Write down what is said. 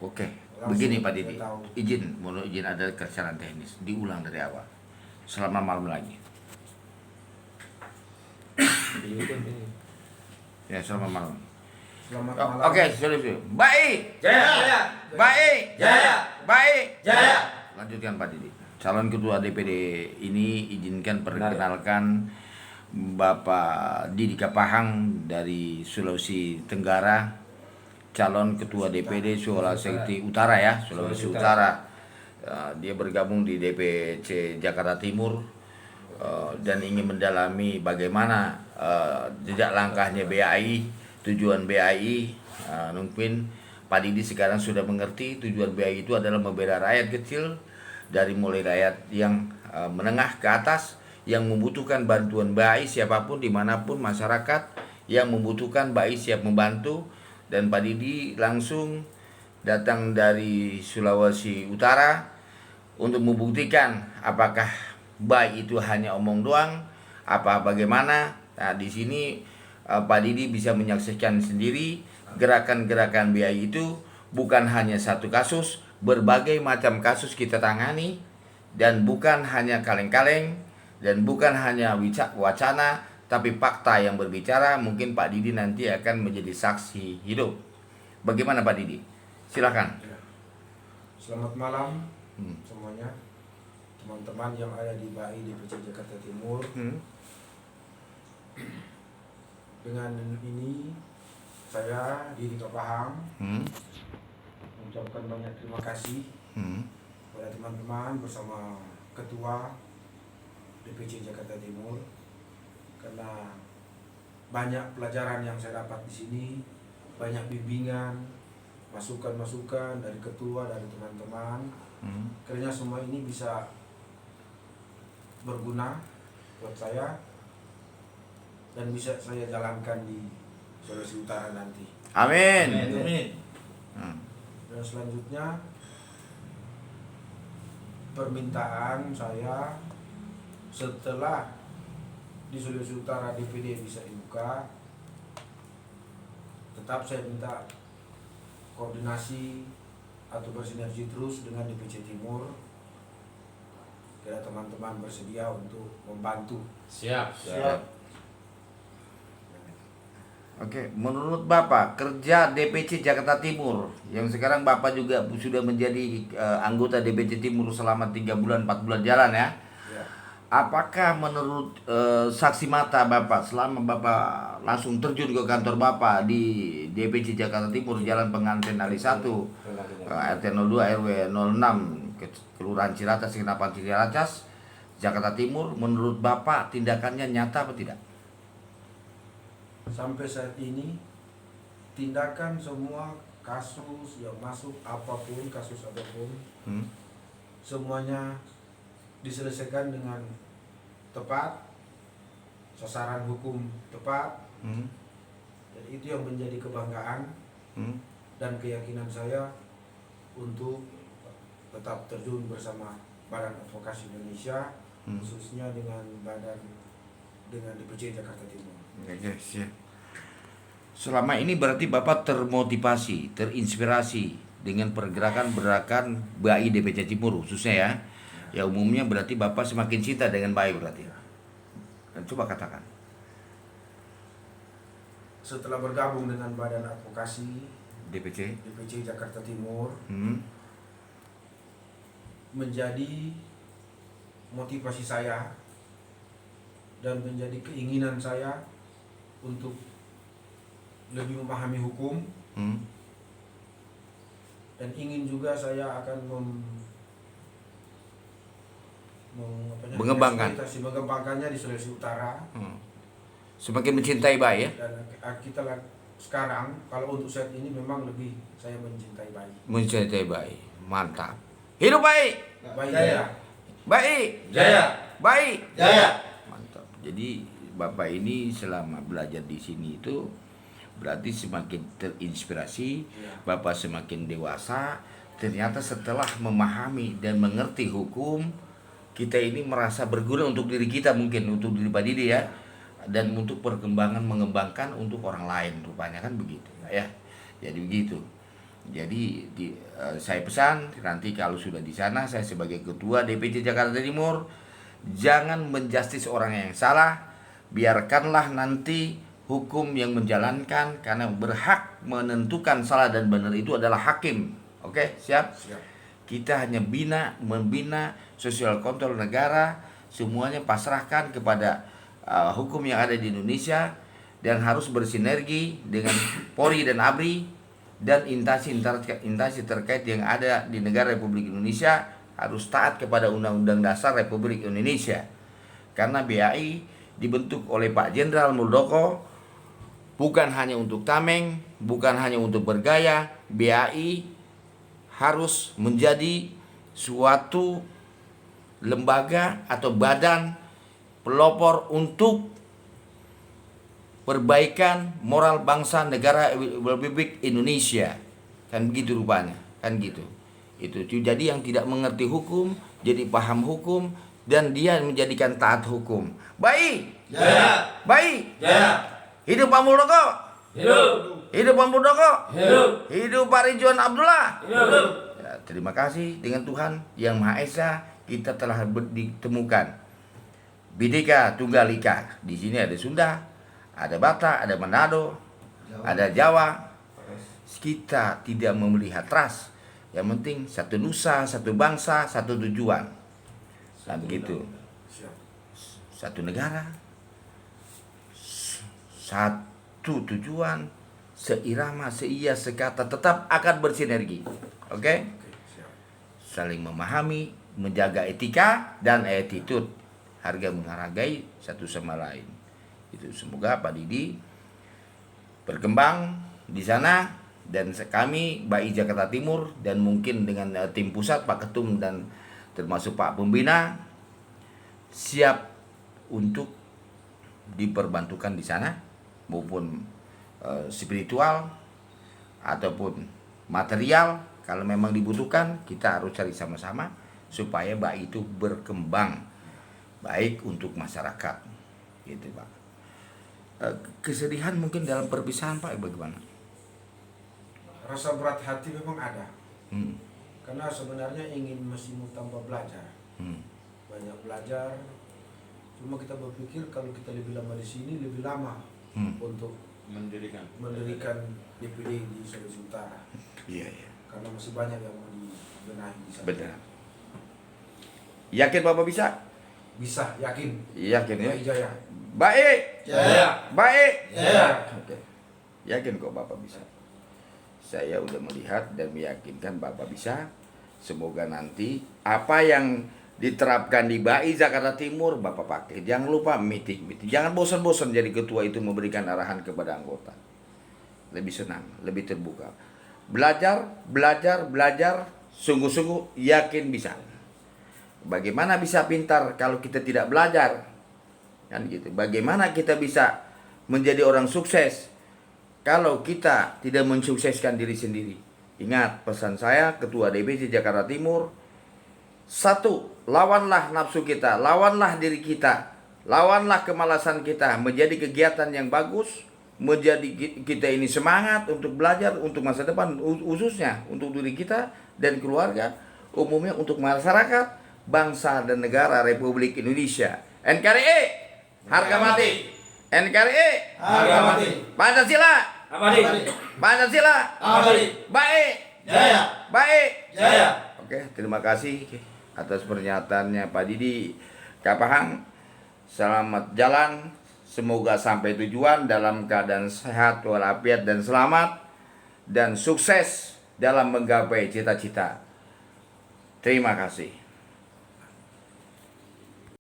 Oke, Langsung begini Pak Didi, dia tahu. mohon izin ada kesalahan teknis, diulang dari awal. Selama malam lagi. Ya, selama malam. Selamat Oh, malam. oke, sudah. Baik. Jaya. Baik. Jaya. Baik. Jaya. Lanjutkan Pak Didi. Calon Ketua DPD ini izinkan perkenalkan Bapak Didi Kapahang dari Sulawesi Tenggara, calon Ketua DPD Sulawesi Utara ya, Sulawesi Utara. Dia bergabung di DPC Jakarta Timur dan ingin mendalami bagaimana jejak langkahnya BAI, tujuan BAI. Mungkin Pak Didi sekarang sudah mengerti tujuan BAI itu adalah membela rakyat kecil, dari mulai rakyat yang menengah ke atas yang membutuhkan bantuan BAI, siapapun dimanapun masyarakat yang membutuhkan BAI siap membantu. Dan Pak Didi langsung datang dari Sulawesi Utara untuk membuktikan apakah BAI itu hanya omong doang, bagaimana. Nah, di sini Pak Didi bisa menyaksikan sendiri gerakan-gerakan BAI itu bukan hanya satu kasus, berbagai macam kasus kita tangani, dan bukan hanya kaleng-kaleng, dan bukan hanya wacana, tapi fakta yang berbicara. Mungkin Pak Didi nanti akan menjadi saksi hidup. Bagaimana Pak Didi? Silakan. Selamat malam semuanya, teman-teman yang ada di BAI DPC Jakarta Timur. Dengan ini saya Didi Kapahang mengucapkan banyak terima kasih kepada teman-teman bersama Ketua DPC Jakarta Timur, karena banyak pelajaran yang saya dapat di sini, banyak bimbingan, masukan-masukan dari ketua, dari teman-teman. Karena semua ini bisa berguna buat saya dan bisa saya jalankan di Sulawesi Utara nanti. Amin. Dan selanjutnya permintaan saya, setelah di Sulawesi Utara DPD bisa dibuka, tetap saya minta koordinasi atau bersinergi terus dengan DPC Timur. Kira teman-teman bersedia untuk membantu. Siap. Oke, menurut Bapak kerja DPC Jakarta Timur yang sekarang Bapak juga sudah menjadi anggota DPC Timur selama 3 bulan 4 bulan jalan ya. Apakah menurut saksi mata Bapak selama Bapak langsung terjun ke kantor Bapak di DPC Jakarta Timur, Jalan Pengantin Ali 1, RT 02 RW 06, Kelurahan Ciracas, Kecamatan Ciracas, Jakarta Timur, menurut Bapak tindakannya nyata apa tidak? Sampai saat ini tindakan semua kasus yang masuk, apapun kasus apapun, semuanya diselesaikan dengan tepat, sasaran hukum tepat. Jadi itu yang menjadi kebanggaan dan keyakinan saya untuk tetap terjun bersama Badan Advokasi Indonesia, khususnya dengan DPC Jakarta Timur. Yes, ya. Selama ini berarti Bapak termotivasi, terinspirasi dengan pergerakan BAI DPC Timur khususnya ya. Ya umumnya berarti Bapak semakin cinta dengan BAI berarti. Dan coba katakan. Setelah bergabung dengan Badan Advokasi DPC Jakarta Timur, menjadi motivasi saya dan menjadi keinginan saya untuk lebih memahami hukum, dan ingin juga saya akan mengembangkannya di Sulawesi Utara. Semakin mencintai BAI ya. Dan kita sekarang kalau untuk saat ini memang lebih saya mencintai BAI. Mencintai BAI, mantap. Hidup BAI. BAI Jaya. BAI Jaya. BAI Jaya. Mantap. Jadi Bapak ini selama belajar di sini itu berarti semakin terinspirasi, Bapak semakin dewasa. Ternyata setelah memahami dan mengerti hukum, kita ini merasa berguna untuk diri kita, mungkin untuk diri Pak Didi ya, dan untuk mengembangkan untuk orang lain, rupanya kan begitu ya. Jadi begitu. Jadi saya pesan nanti kalau sudah di sana, saya sebagai ketua DPC Jakarta Timur, jangan menjustis orang yang salah, biarkanlah nanti hukum yang menjalankan, karena berhak menentukan salah dan benar itu adalah hakim. Oke, siap? Siap. Kita hanya membina sosial kontrol negara, semuanya pasrahkan kepada hukum yang ada di Indonesia, dan harus bersinergi dengan Polri dan ABRI dan instansi terkait yang ada di negara Republik Indonesia, harus taat kepada Undang-Undang Dasar Republik Indonesia. Karena BAI dibentuk oleh Pak Jenderal Muldoko bukan hanya untuk tameng, bukan hanya untuk bergaya. BAI harus menjadi suatu lembaga atau badan pelopor untuk perbaikan moral bangsa negara Republik Indonesia. Kan begitu rupanya, kan gitu. Itu jadi yang tidak mengerti hukum jadi paham hukum, dan dia menjadikan taat hukum. Baik. Jaya. Baik. Jaya. Hidup Pak Muldoko. Hidup. Hidup Pak Muldoko. Hidup. Hidup Pak Ridwan Abdullah. Hidup. Ya, terima kasih dengan Tuhan Yang Maha Esa, kita telah ditemukan Bhinneka Tunggal Ika. Di sini ada Sunda, ada Batak, ada Manado, ada Jawa. Kita tidak melihat ras. Yang penting satu nusa, satu bangsa, satu tujuan. Dan begitu. Siap. Satu negara, satu tujuan, seirama, seia, sekata, tetap akan bersinergi. Oke? Oke, siap. Saling memahami, menjaga etika dan attitude, harga menghargai satu sama lain. Itu semoga Pak Didi berkembang di sana, dan kami BAI Jakarta Timur dan mungkin dengan tim pusat, Pak Ketum dan termasuk Pak Pembina siap untuk diperbantukan di sana, maupun spiritual ataupun material. Kalau memang dibutuhkan, kita harus cari sama-sama supaya BAI itu berkembang baik untuk masyarakat, gitu Pak. Kesedihan mungkin dalam perpisahan Pak, bagaimana? Rasa berat hati memang ada. Karena sebenarnya masih mau tambah belajar. Banyak belajar. Cuma kita berpikir kalau kita lebih lama di sini, lebih lama untuk mendirikan DPD di Sulawesi Utara. Iya, iya. Karena masih banyak yang mau dibenahi di sana. Benar. Yakin Bapak bisa? Bisa, yakin. Yakin ya? Baik Jaya. Baik. Jaya. Baik. Jaya. Oke. Yakin kok Bapak bisa. Saya udah melihat dan meyakinkan Bapak bisa. Semoga nanti apa yang diterapkan di BAI Jakarta Timur Bapak pakai. Jangan lupa meeting. Jangan bosan-bosan jadi ketua itu memberikan arahan kepada anggota. Lebih senang, lebih terbuka. Belajar, sungguh-sungguh yakin bisa. Bagaimana bisa pintar kalau kita tidak belajar? Kan gitu. Bagaimana kita bisa menjadi orang sukses kalau kita tidak mensukseskan diri sendiri? Ingat pesan saya, Ketua DPC Jakarta Timur. 1. Lawanlah nafsu kita, lawanlah diri kita, lawanlah kemalasan kita menjadi kegiatan yang bagus, menjadi kita ini semangat untuk belajar untuk masa depan, khususnya untuk diri kita dan keluarga, umumnya untuk masyarakat, bangsa dan negara Republik Indonesia. NKRI harga mati. NKRI Harga mati. Pancasila Abadi. Pancasila Abadi. baik. Jaya. Baik. Jaya. Oke, terima kasih atas pernyataannya Pak Didi Kapahang. Selamat jalan, semoga sampai tujuan dalam keadaan sehat walafiat dan selamat, dan sukses dalam menggapai cita-cita. Terima kasih.